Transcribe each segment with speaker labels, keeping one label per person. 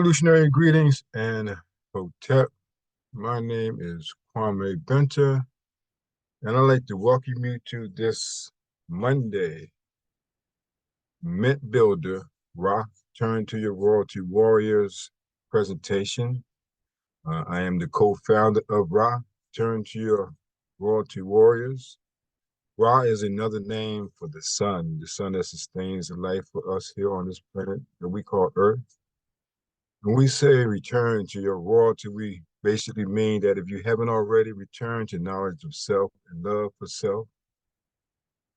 Speaker 1: Revolutionary greetings and Hotep. My name is Kwame Benter, and I'd like to welcome you to this Monday Mint Builder Rock Turn to Your Royalty Warriors presentation. I am the co-founder of Ra, Turn to Your Royalty Warriors. Ra is another name for the sun that sustains the life for us here on this planet that we call Earth. When we say return to your royalty, we basically mean that if you haven't already returned to knowledge of self and love for self.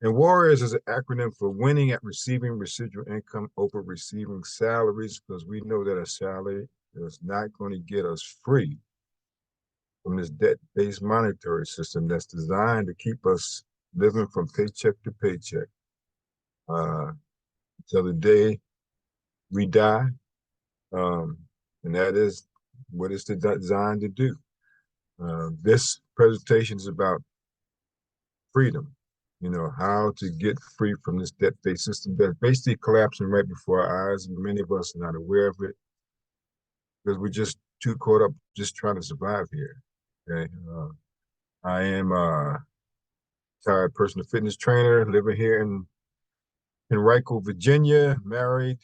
Speaker 1: And Warriors is an acronym for winning at receiving residual income over receiving salaries, because we know that a salary is not going to get us free from this debt-based monetary system that's designed to keep us living from paycheck to paycheck until the day we die. And that is what it's designed to do. This presentation is about freedom, how to get free from this debt-based system that's basically collapsing right before our eyes. Many of us are not aware of it because we're just too caught up just trying to survive here. Okay. I am a retired personal fitness trainer living here in Henrico, Virginia, married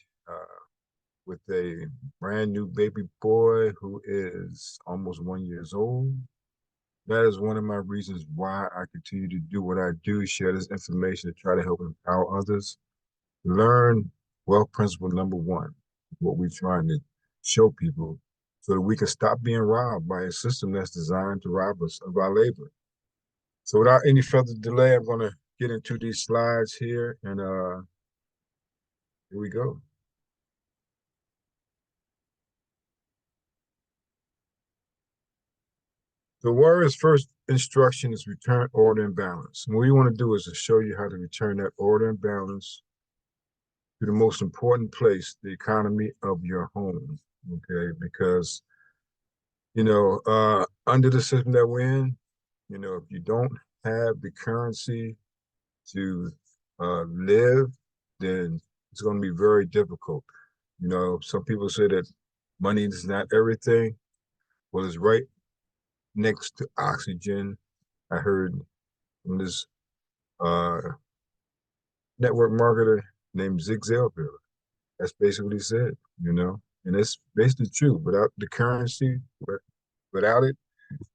Speaker 1: with a brand new baby boy who is almost 1 year old. That is one of my reasons why I continue to do what I do, share this information to try to help empower others. Learn wealth principle number one, what we're trying to show people so that we can stop being robbed by a system that's designed to rob us of our labor. So without any further delay, I'm going to get into these slides here, and here we go. The warrior's first instruction is return order and balance. And what you want to do is to show you how to return that order and balance to the most important place, the economy of your home, okay? Because, under the system that we're in, if you don't have the currency to live, then it's going to be very difficult. Some people say that money is not everything. Well, it's right next to oxygen. I heard from this network marketer named Zig Ziglar. That's basically what he said. And it's basically true. Without the currency, without it,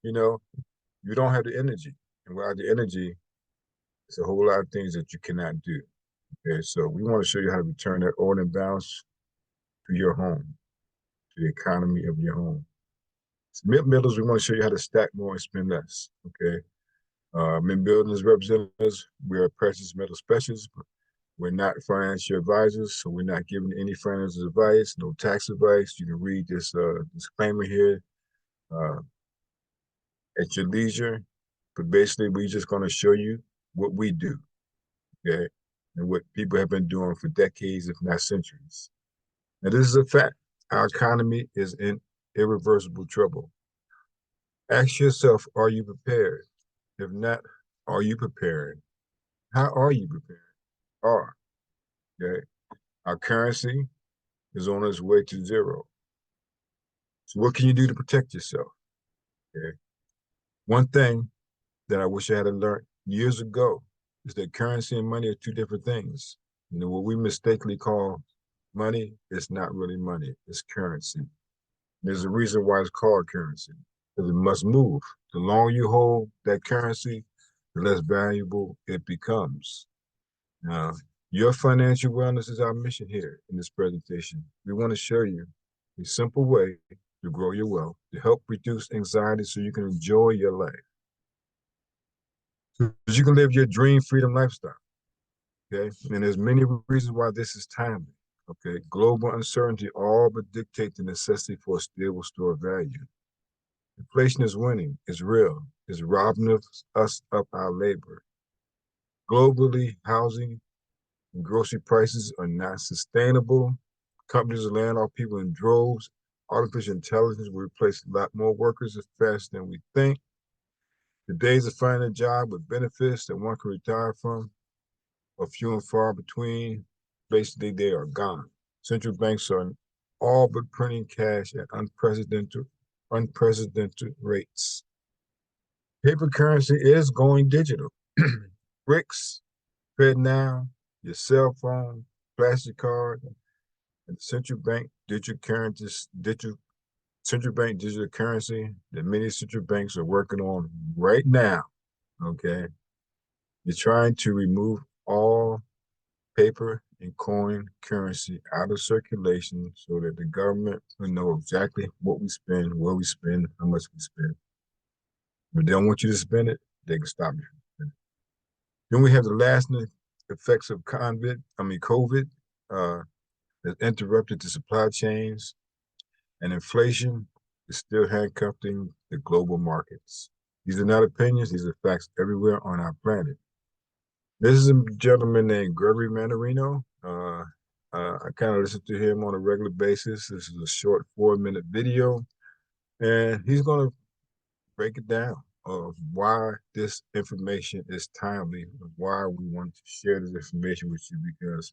Speaker 1: you don't have the energy. And without the energy, it's a whole lot of things that you cannot do. Okay, so we want to show you how to return that order and balance to your home, to the economy of your home. Mint builders, we want to show you how to stack more and spend less. Okay, mint builders representatives, we're precious metal specialists. We're not financial advisors, so we're not giving any financial advice, no tax advice. You can read this disclaimer here at your leisure. But basically, we're just going to show you what we do, okay, and what people have been doing for decades, if not centuries. Now, this is a fact. Our economy is in irreversible trouble. Ask yourself, are you prepared? If not, are you prepared? How are you prepared? Okay. Our currency is on its way to zero. So what can you do to protect yourself? Okay. One thing that I wish I had learned years ago is that currency and money are two different things. What we mistakenly call money is not really money, it's currency. There's a reason why it's called currency, because it must move. The longer you hold that currency, the less valuable it becomes. Now, your financial wellness is our mission here in this presentation. We want to show you a simple way to grow your wealth, to help reduce anxiety so you can enjoy your life, so you can live your dream freedom lifestyle, okay? And there's many reasons why this is timely, okay? Global uncertainty all but dictate the necessity for a stable store of value. Inflation is winning, it's real, it's robbing us of our labor. Globally, housing and grocery prices are not sustainable. Companies are laying off people in droves. Artificial intelligence will replace a lot more workers as fast than we think. The days of finding a job with benefits that one can retire from are few and far between. Basically, they are gone. Central banks are all but printing cash at unprecedented rates. Paper currency is going digital. Bricks, FedNow, your cell phone, plastic card, and central bank digital currencies, central bank digital currency that many central banks are working on right now. Okay, they're trying to remove all paper and coin currency out of circulation so that the government will know exactly what we spend, where we spend, how much we spend. If they don't want you to spend it, they can stop you from spending it. Then we have the lasting effects of COVID, that interrupted the supply chains, and inflation is still handcuffing the global markets. These are not opinions, these are facts everywhere on our planet. This is a gentleman named Gregory Manarino. I kind of listen to him on a regular basis. This is a short 4-minute video, and he's going to break it down of why this information is timely, why we want to share this information with you, because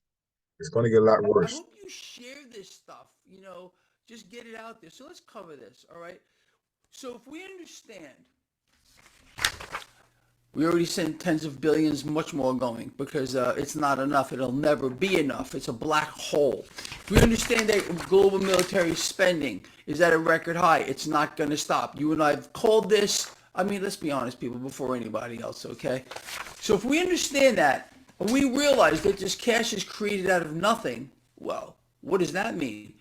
Speaker 1: it's going to get a lot
Speaker 2: I
Speaker 1: worse.
Speaker 2: hope you share this stuff, just get it out there. So let's cover this, all right? So if we understand, we already sent tens of billions, much more going, because it's not enough. It'll never be enough. It's a black hole. If we understand that global military spending is at a record high, it's not going to stop. You and I have called this. I mean, let's be honest, people, before anybody else, okay? So if we understand that, and we realize that this cash is created out of nothing, well, what does that mean?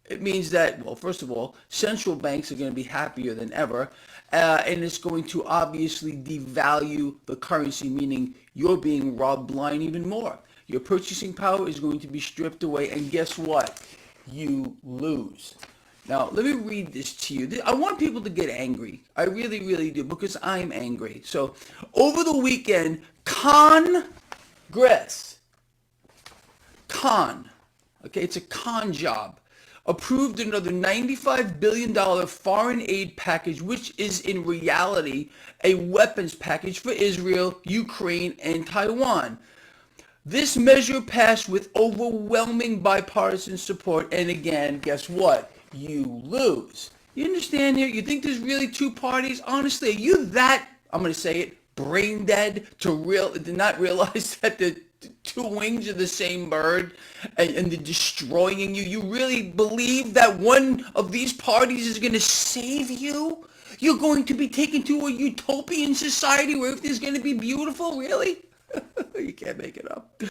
Speaker 2: It means that, well, first of all, central banks are going to be happier than ever, and it's going to obviously devalue the currency, meaning you're being robbed blind even more. Your purchasing power is going to be stripped away, and guess what? You lose. Now, let me read this to you. I want people to get angry. I really, really do, because I'm angry. So, over the weekend, Congress, okay, it's a con job, approved another $95 billion foreign aid package, which is in reality a weapons package for Israel, Ukraine, and Taiwan. This measure passed with overwhelming bipartisan support, and again, guess what? You lose. You understand here? You think there's really two parties? Honestly, are you that, I'm going to say it, brain dead to not realize that the two wings of the same bird, and they're destroying you? You really believe that one of these parties is going to save you? You're going to be taken to a utopian society where everything's going to be beautiful? Really? You can't make it up.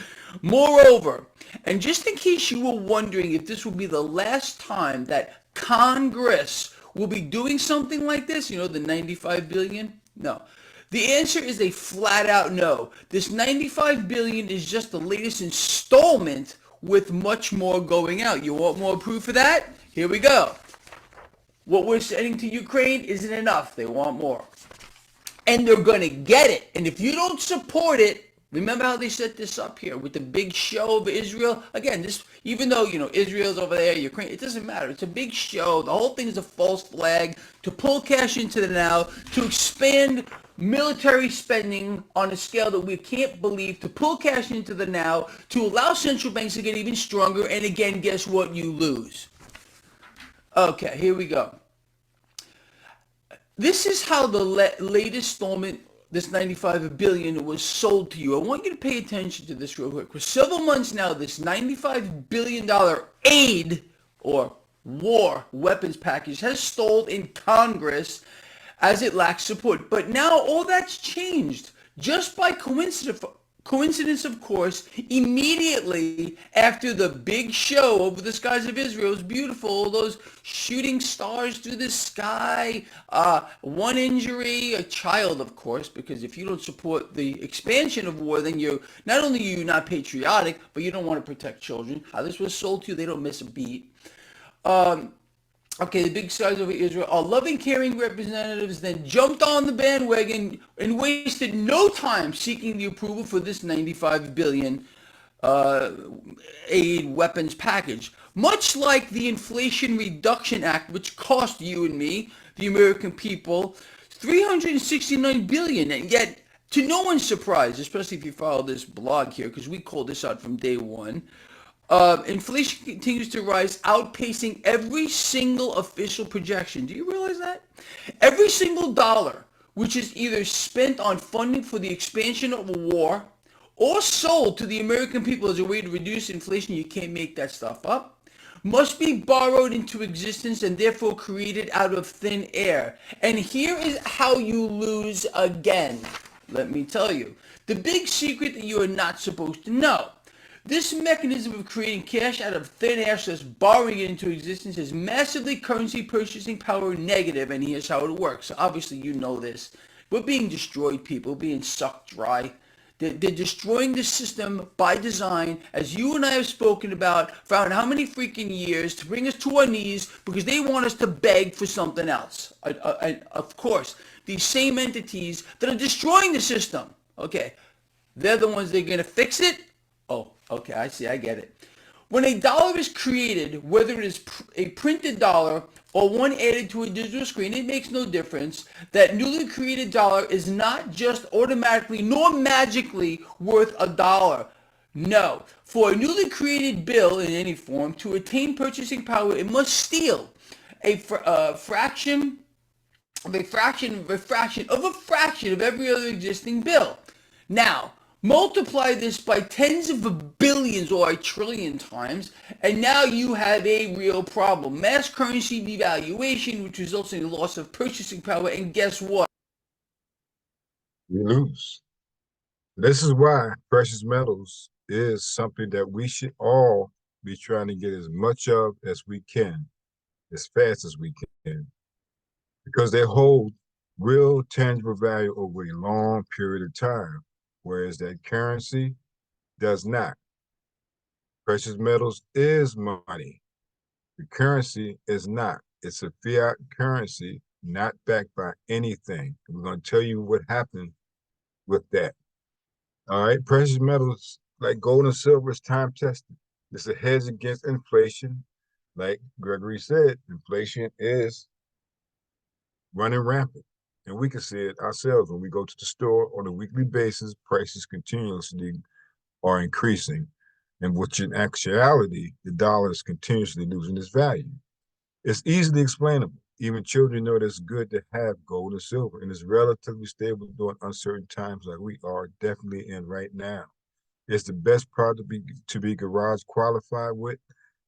Speaker 2: Moreover, and just in case you were wondering if this will be the last time that Congress will be doing something like this, the 95 billion? No. The answer is a flat out no. This 95 billion is just the latest installment with much more going out. You want more proof of that? Here we go. What we're sending to Ukraine isn't enough. They want more. And they're going to get it. And if you don't support it, remember how they set this up here with the big show of Israel? Again, this, even though, Israel's over there, Ukraine, it doesn't matter. It's a big show. The whole thing is a false flag to pull cash into the now, to expand military spending on a scale that we can't believe, to pull cash into the now, to allow central banks to get even stronger. And again, guess what? You lose. Okay, here we go. This is how the latest installment, this 95 billion, was sold to you. I want you to pay attention to this real quick. For several months now, this $95 billion aid or war weapons package has stalled in Congress as it lacks support. But now all that's changed. Just by coincidence, of course, immediately after the big show over the skies of Israel. It was beautiful, all those shooting stars through the sky, one injury, a child, of course, because if you don't support the expansion of war, then you're not only are you not patriotic, but you don't want to protect children. How this was sold to you, they don't miss a beat. Okay, the big skies over Israel. Our loving, caring representatives then jumped on the bandwagon and wasted no time seeking the approval for this 95 billion aid weapons package. Much like the Inflation Reduction Act, which cost you and me, the American people, 369 billion, and yet, to no one's surprise, especially if you follow this blog here, because we called this out from day one, Inflation continues to rise, outpacing every single official projection. Do you realize that? Every single dollar, which is either spent on funding for the expansion of a war or sold to the American people as a way to reduce inflation, you can't make that stuff up, must be borrowed into existence and therefore created out of thin air. And here is how you lose again. Let me tell you. The big secret that you are not supposed to know. This mechanism of creating cash out of thin air, thus borrowing it into existence, is massively currency purchasing power negative, and here's how it works. So obviously you know this. We're being destroyed, people, being sucked dry. They're destroying the system by design, as you and I have spoken about for how many freaking years, to bring us to our knees because they want us to beg for something else. Of course, these same entities that are destroying the system, okay, they're the ones that are going to fix it. Oh, okay, I see, I get it. When a dollar is created, whether it is a printed dollar or one added to a digital screen, it makes no difference. That newly created dollar is not just automatically nor magically worth a dollar. No. For a newly created bill in any form to attain purchasing power, it must steal a fraction of a fraction of a fraction of a fraction of every other existing bill. Now, multiply this by tens of billions or a trillion times, and now you have a real problem. Mass currency devaluation, which results in a loss of purchasing power, and guess what?
Speaker 1: We lose. This is why precious metals is something that we should all be trying to get as much of as we can, as fast as we can, because they hold real tangible value over a long period of time, whereas that currency does not. Precious metals is money. The currency is not. It's a fiat currency, not backed by anything. We're going to tell you what happened with that. All right. Precious metals like gold and silver is time tested. It's a hedge against inflation. Like Gregory said, inflation is running rampant. And we can see it ourselves when we go to the store on a weekly basis, prices continuously are increasing. And which in actuality, the dollar is continuously losing its value. It's easily explainable. Even children know that it's good to have gold and silver, and it's relatively stable during uncertain times like we are definitely in right now. It's the best product to be garage qualified with.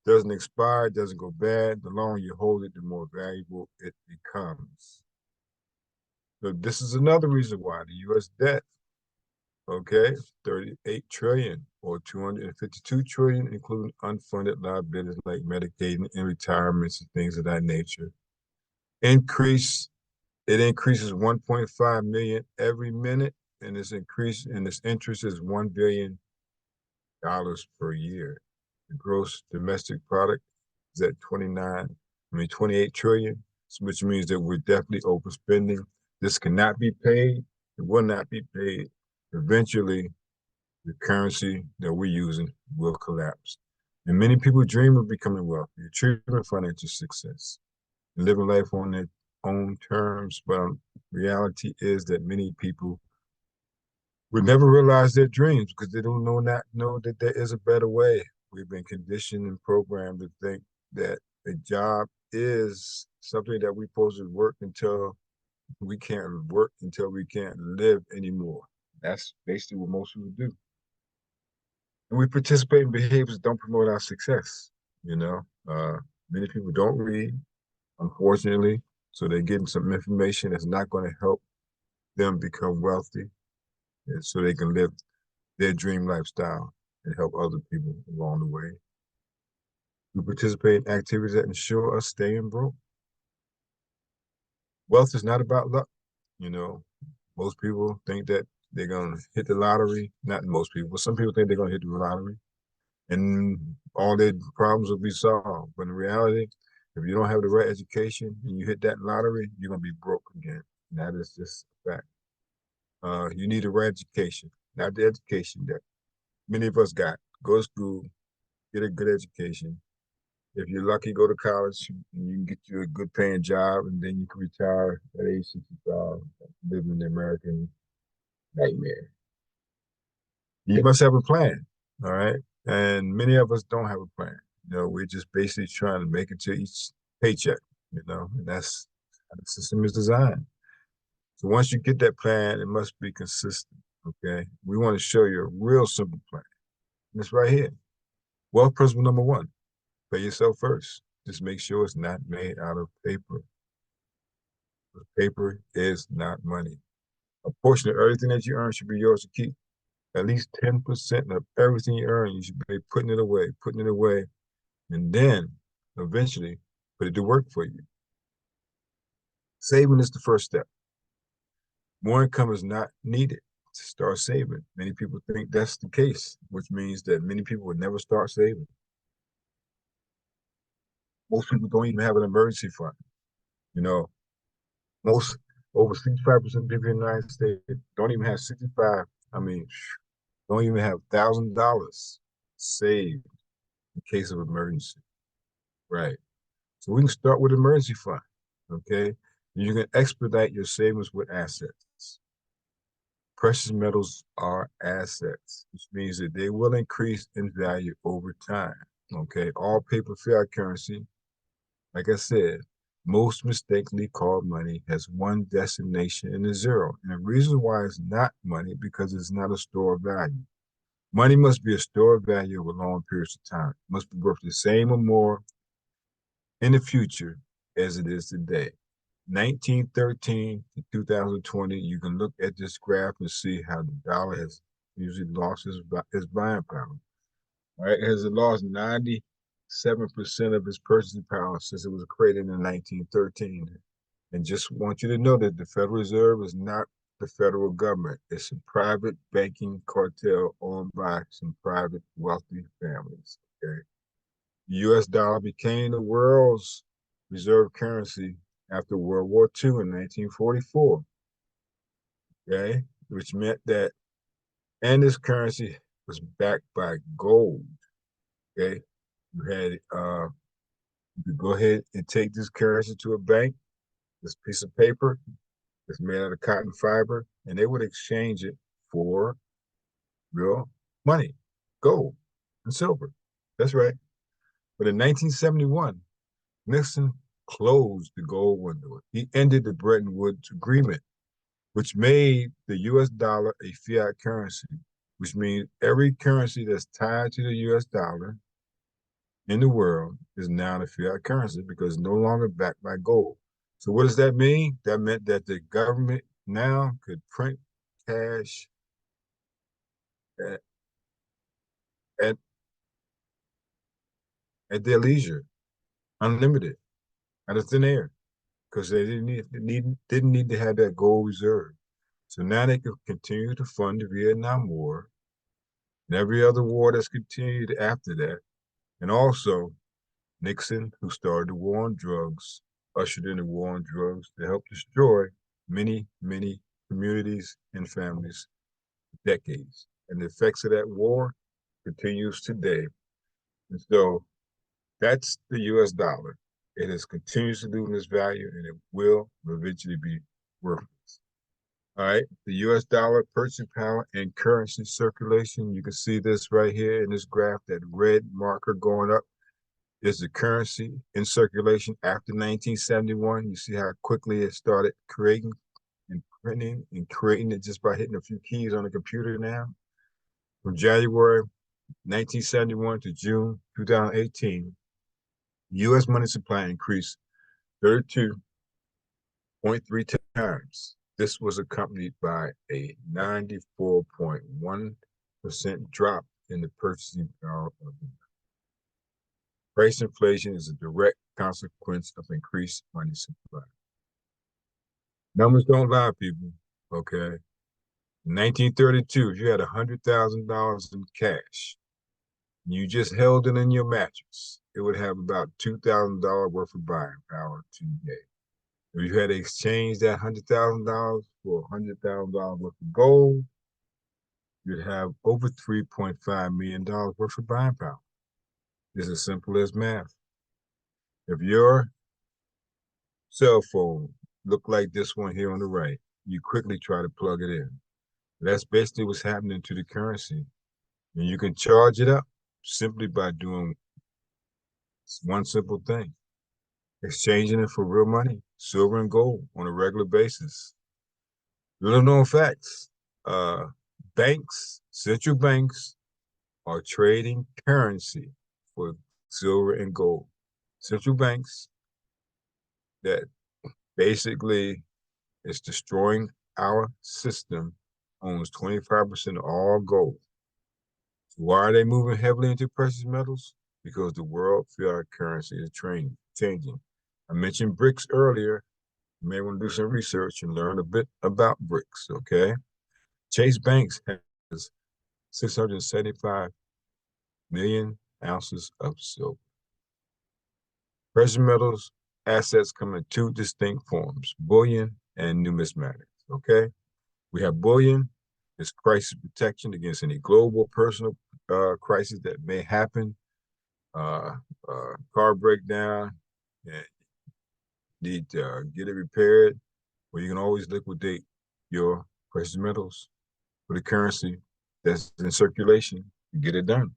Speaker 1: Doesn't expire, doesn't go bad. The longer you hold it, the more valuable it becomes. So this is another reason why the U.S. debt, okay, 38 trillion or 252 trillion, including unfunded liabilities like Medicaid and retirements and things of that nature. Increase, it increases 1.5 million every minute, and this interest is $1 billion per year. The gross domestic product is at 28 trillion, which means that we're definitely overspending. This cannot be paid. It will not be paid. Eventually, the currency that we're using will collapse. And many people dream of becoming wealthy, achieving financial success, and living life on their own terms. But reality is that many people would never realize their dreams because they don't know that there is a better way. We've been conditioned and programmed to think that a job is something that we're supposed to work until we can't live anymore. That's basically what most people do. And we participate in behaviors that don't promote our success. You know, many people don't read, unfortunately, so they're getting some information that's not going to help them become wealthy, and so they can live their dream lifestyle and help other people along the way. We participate in activities that ensure us staying broke. Wealth is not about luck. You know, most people think that they're going to hit the lottery. Not most people, but some people think they're going to hit the lottery and all their problems will be solved. But in reality, if you don't have the right education and you hit that lottery, you're going to be broke again. And that is just a fact. You need a right education, not the education that many of us got. Go to school, get a good education. If you're lucky, go to college and you can get you a good paying job and then you can retire at age 65, living the American nightmare. You must have a plan, all right? And many of us don't have a plan. We're just basically trying to make it to each paycheck, and that's how the system is designed. So once you get that plan, it must be consistent. Okay. We want to show you a real simple plan. And it's right here. Wealth principle number one, pay yourself first. Just make sure it's not made out of paper. Paper is not money. A portion of everything that you earn should be yours to keep. At least 10% of everything you earn, you should be putting it away, and then eventually put it to work for you. Saving is the first step. More income is not needed to start saving. Many people think that's the case, which means that many people would never start saving. Most people don't even have an emergency fund. You know, most over 65% of people in the United States don't even have 65. I mean, don't even have $1,000 saved in case of emergency. Right. So we can start with emergency fund. Okay. You can expedite your savings with assets. Precious metals are assets, which means that they will increase in value over time. Okay. All paper fiat currency, like I said, most mistakenly called money, has one destination and a zero. And the reason why it's not money, because it's not a store of value. Money must be a store of value over long periods of time. It must be worth the same or more in the future as it is today. 1913 to 2020, you can look at this graph and see how the dollar has usually lost its buying power. Right? It has lost 97% of its purchasing power since it was created in 1913. And just want you to know that the Federal Reserve is not the federal government. It's a private banking cartel owned by some private wealthy families. Okay. The US dollar became the world's reserve currency after World War II in 1944. Okay. Which meant that, and this currency was backed by gold. Okay. You had you could go ahead and take this currency to a bank, this piece of paper, it's made out of cotton fiber, and they would exchange it for real money, gold and silver. That's right. But in 1971, Nixon closed the gold window. He ended the Bretton Woods Agreement, which made the US dollar a fiat currency, which means every currency that's tied to the US dollar in the world is now the fiat currency because it's no longer backed by gold. So what does that mean? That meant that the government now could print cash at, at, at their leisure, unlimited, out of thin air, because they didn't need to have that gold reserve. So now they could continue to fund the Vietnam War and every other war that's continued after that. And also Nixon, who started the war on drugs, ushered in the war on drugs to help destroy many, many communities and families for decades. And the effects of that war continues today. And so that's the US dollar. It has continues to lose its value and it will eventually be worthless. All right, the US dollar purchasing power and currency circulation. You can see this right here in this graph, that red marker going up is the currency in circulation after 1971. You see how quickly it started creating and printing and creating it just by hitting a few keys on the computer now. From January 1971 to June 2018, U.S. money supply increased 32.3 times. This was accompanied by a 94.1% drop in the purchasing power of the price. Inflation is a direct consequence of increased money supply. Numbers don't lie, people. Okay. In 1932, if you had $100,000 in cash, and you just held it in your mattress, it would have about $2,000 worth of buying power today. If you had to exchange that $100,000 for $100,000 worth of gold, you'd have over $3.5 million worth of buying power. It's as simple as math. If your cell phone looked like this one here on the right, you quickly try to plug it in. That's basically what's happening to the currency. And you can charge it up simply by doing one simple thing: exchanging it for real money, silver and gold, on a regular basis. Little known facts: uh, central banks are trading currency for silver and gold. Central banks that basically is destroying our system owns 25% of all gold. So why are they moving heavily into precious metals? Because the world fiat currency is changing. I mentioned BRICS earlier. You may want to do some research and learn a bit about BRICS, okay? Chase Banks has 675 million ounces of silver. Precious metals assets come in two distinct forms: bullion and numismatics, okay? We have bullion, it's crisis protection against any global personal crisis that may happen, uh, car breakdown, and need to get it repaired, or you can always liquidate your precious metals for the currency that's in circulation to get it done.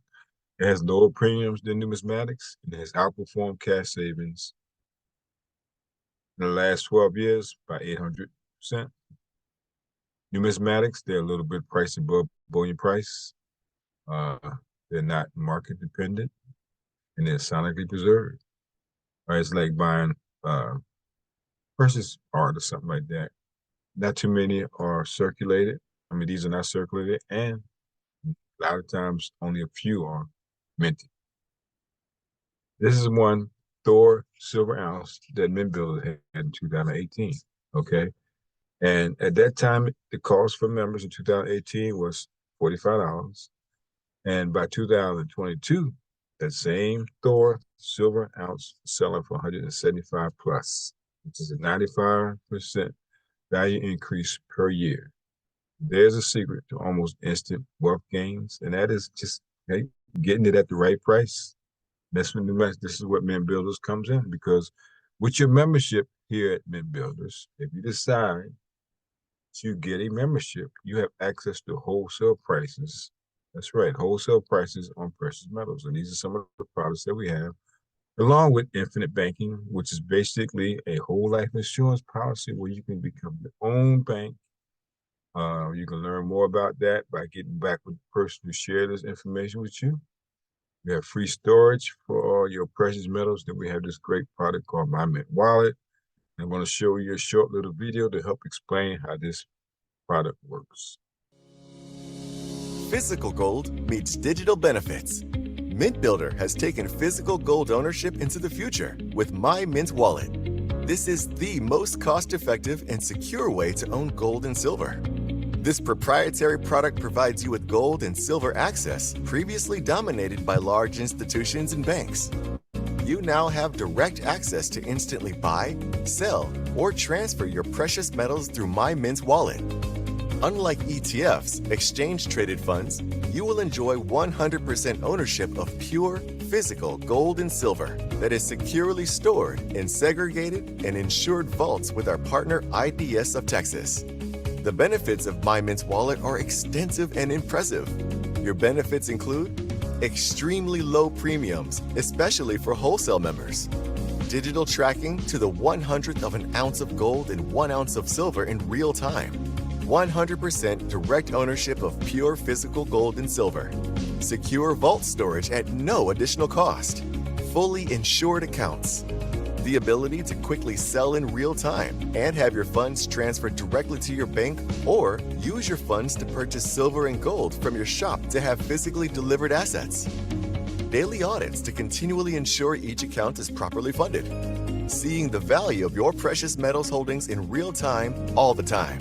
Speaker 1: It has lower premiums than numismatics, and it has outperformed cash savings in the last 12 years by 800%. Numismatics, they're a little bit priced above bullion price. Uh, they're not market dependent, and they're sonically preserved. Right, it's like buying precious art or something like that. Not too many are circulated. I mean, these are not circulated, and a lot of times only a few are minted. This is one Thor silver ounce that Mint Builder had in 2018. Okay. And at that time, the cost for members in 2018 was $45. And by 2022, that same Thor silver ounce selling for 175 plus, which is a 95% value increase per year. There's a secret to almost instant wealth gains, and that is just getting it at the right price. This is what Mint Builders comes in, because with your membership here at Mint Builders, if you decide to get a membership, you have access to wholesale prices. That's right, wholesale prices on precious metals. And these are some of the products that we have, along with infinite banking, which is basically a whole life insurance policy where you can become your own bank. You can learn more about that by getting back with the person who shared this information with you. We have free storage for all your precious metals. Then we have this great product called My Mint Wallet. I'm going to show you a short little video to help explain how this product works.
Speaker 3: Physical gold meets digital benefits. Mint Builder has taken physical gold ownership into the future with My Mint Wallet. This is the most cost-effective and secure way to own gold and silver. This proprietary product provides you with gold and silver access previously dominated by large institutions and banks. You now have direct access to instantly buy, sell, or transfer your precious metals through My Mint Wallet. Unlike ETFs, exchange-traded funds, you will enjoy 100% ownership of pure, physical gold and silver that is securely stored in segregated and insured vaults with our partner IDS of Texas. The benefits of My Mint Wallet are extensive and impressive. Your benefits include extremely low premiums, especially for wholesale members, digital tracking to the 100th of an ounce of gold and 1 ounce of silver in real time, 100% direct ownership of pure physical gold and silver, secure vault storage at no additional cost, fully insured accounts, the ability to quickly sell in real time and have your funds transferred directly to your bank, or use your funds to purchase silver and gold from your shop to have physically delivered assets. Daily audits to continually ensure each account is properly funded. Seeing the value of your precious metals holdings in real time, all the time.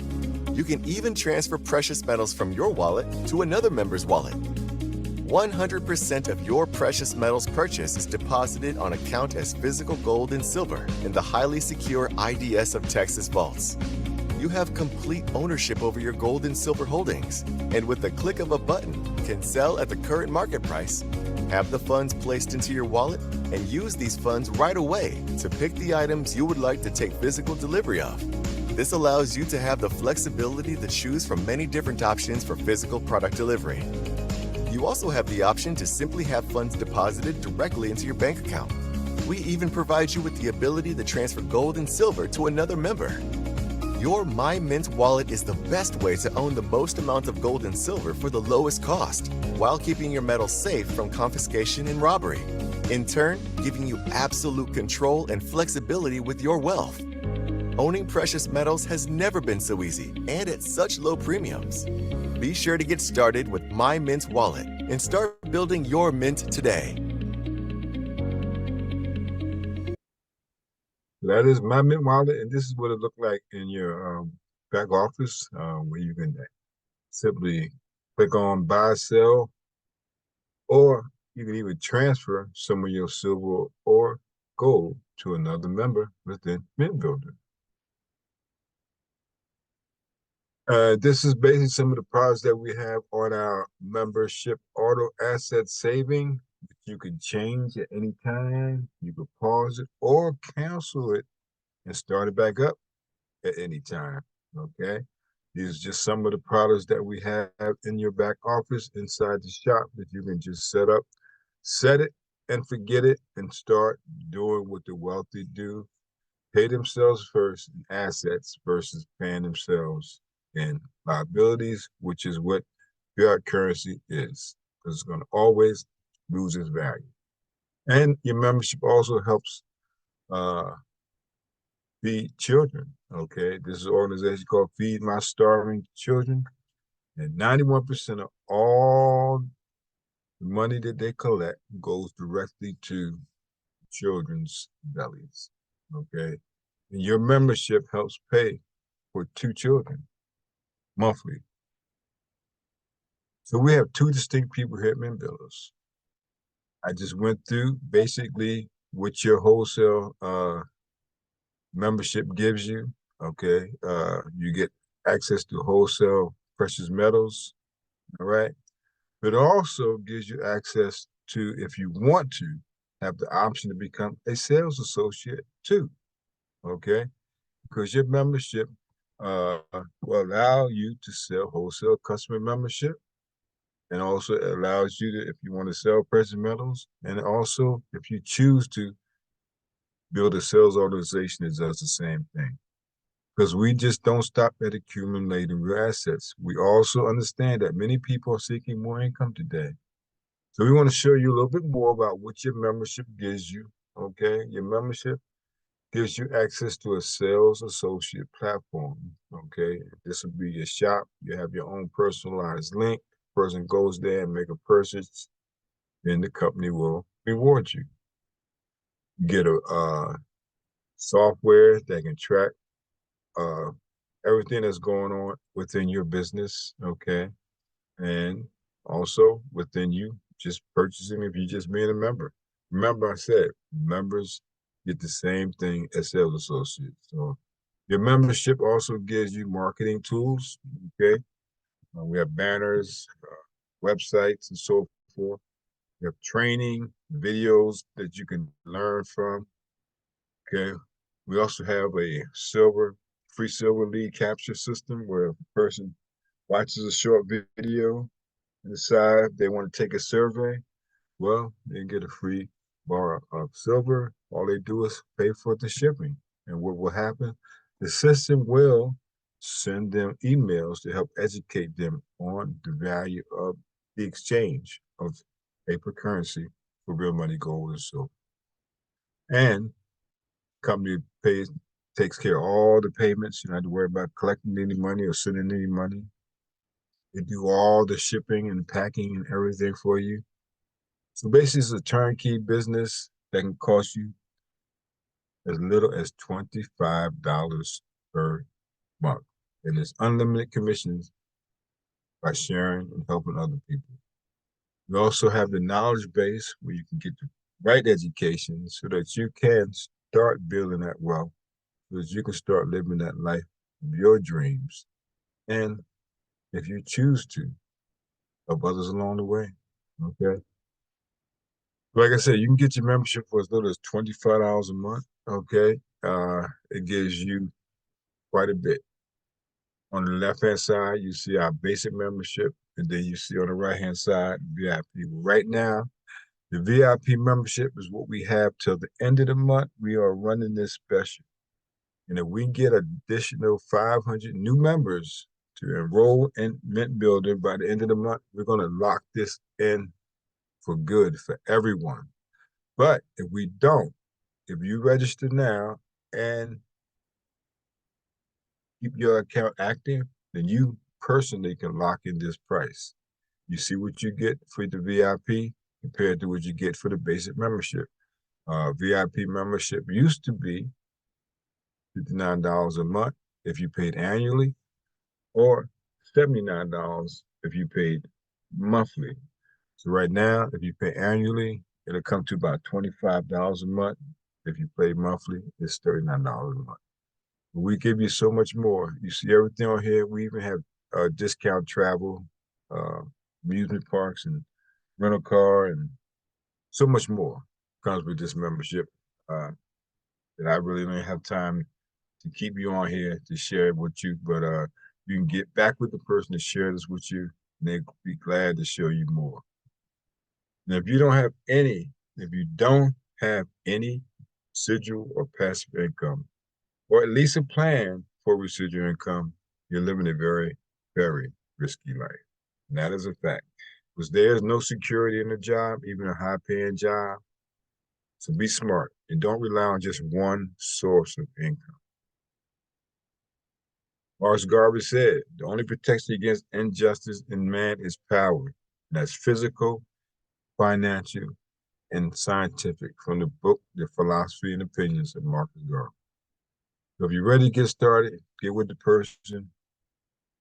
Speaker 3: You can even transfer precious metals from your wallet to another member's wallet. 100% of your precious metals purchase is deposited on account as physical gold and silver in the highly secure IDS of Texas vaults. You have complete ownership over your gold and silver holdings, and with the click of a button, can sell at the current market price, have the funds placed into your wallet, and use these funds right away to pick the items you would like to take physical delivery of. This allows you to have the flexibility to choose from many different options for physical product delivery. You also have the option to simply have funds deposited directly into your bank account. We even provide you with the ability to transfer gold and silver to another member. Your My Mint wallet is the best way to own the most amount of gold and silver for the lowest cost, while keeping your metals safe from confiscation and robbery. In turn, giving you absolute control and flexibility with your wealth. Owning precious metals has never been so easy and at such low premiums. Be sure to get started with My Mint wallet and start building your mint today.
Speaker 1: That is My Mint wallet, and this is what it looked like in your back office, where you can simply click on buy, sell, or you can even transfer some of your silver or gold to another member within Mint Builder. This is basically some of the products that we have on our membership auto asset saving. You can change at any time. You can pause it or cancel it and start it back up at any time. Okay. These are just some of the products that we have in your back office inside the shop that you can just set up, set it and forget it, and start doing what the wealthy do. Pay themselves first in assets versus paying themselves in liabilities, which is what fiat currency is, because it's going to always lose its value. And your membership also helps feed children. Okay, this is an organization called Feed My Starving Children, and 91% of all the money that they collect goes directly to children's bellies. Okay, and your membership helps pay for 2 children monthly. So we have 2 distinct people here at Mint Builders. I just went through basically what your wholesale membership gives you. Okay, you get access to wholesale precious metals. All right, but it also gives you access to, if you want to, have the option to become a sales associate too. Okay, because your membership will allow you to sell wholesale customer membership, and also it allows you to, if you want to sell precious metals, and also if you choose to build a sales organization that does the same thing. Because we just don't stop at accumulating real assets. We also understand that many people are seeking more income today. So we want to show you a little bit more about what your membership gives you. Okay, your membership gives you access to a sales associate platform. Okay, this will be your shop. You have your own personalized link. Person goes there and make a purchase, then the company will reward you. You get a software that can track everything that's going on within your business. Okay, and also within you just purchasing, if you just being a member. Remember, I said members get the same thing as sales associates. So your membership also gives you marketing tools. Okay, we have banners, websites, and so forth. We have training videos that you can learn from. Okay, we also have a free silver lead capture system where a person watches a short video and decide if they want to take a survey. Well, they get a free bar of silver. All they do is pay for the shipping. And what will happen? The system will send them emails to help educate them on the value of the exchange of paper currency for real money, gold, and silver. And company takes care of all the payments. You don't have to worry about collecting any money or sending any money. They do all the shipping and packing and everything for you. So basically, it's a turnkey business that can cost you as little as $25 per month. And it's unlimited commissions by sharing and helping other people. We also have the knowledge base where you can get the right education so that you can start building that wealth, so that you can start living that life of your dreams. And if you choose to, help others along the way. Okay. Like I said, you can get your membership for as little as $25 a month. Okay. It gives you quite a bit. On the left-hand side, you see our basic membership. and then you see on the right-hand side, VIP. Right now, the VIP membership is what we have till the end of the month. We are running this special. And if we get additional 500 new members to enroll in Mint Builder by the end of the month, we're going to lock this in for good for everyone. But if we don't, if you register now and keep your account active, then you personally can lock in this price. You see what you get for the VIP compared to what you get for the basic membership. VIP membership used to be $59 a month if you paid annually, or $79 if you paid monthly. So right now, if you pay annually, it'll come to about $25 a month. If you pay monthly, it's $39 a month. But we give you so much more. You see everything on here. We even have discount travel, uh, amusement parks, and rental car, and so much more comes with this membership that I really don't have time to keep you on here to share it with you. But you can get back with the person to share this with you, and they'd be glad to show you more. Now, if you don't have any residual or passive income, or at least a plan for residual income, you're living a very, very risky life. And that is a fact. Because there's no security in the job, even a high-paying job. So be smart and don't rely on just one source of income. Marcus Garvey said, the only protection against injustice in man is power. And that's physical, financial, and scientific, from the book, The Philosophy and Opinions of Marcus Garvey. So if you're ready to get started, get with the person,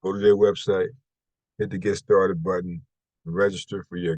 Speaker 1: go to their website, hit the Get Started button, and register for your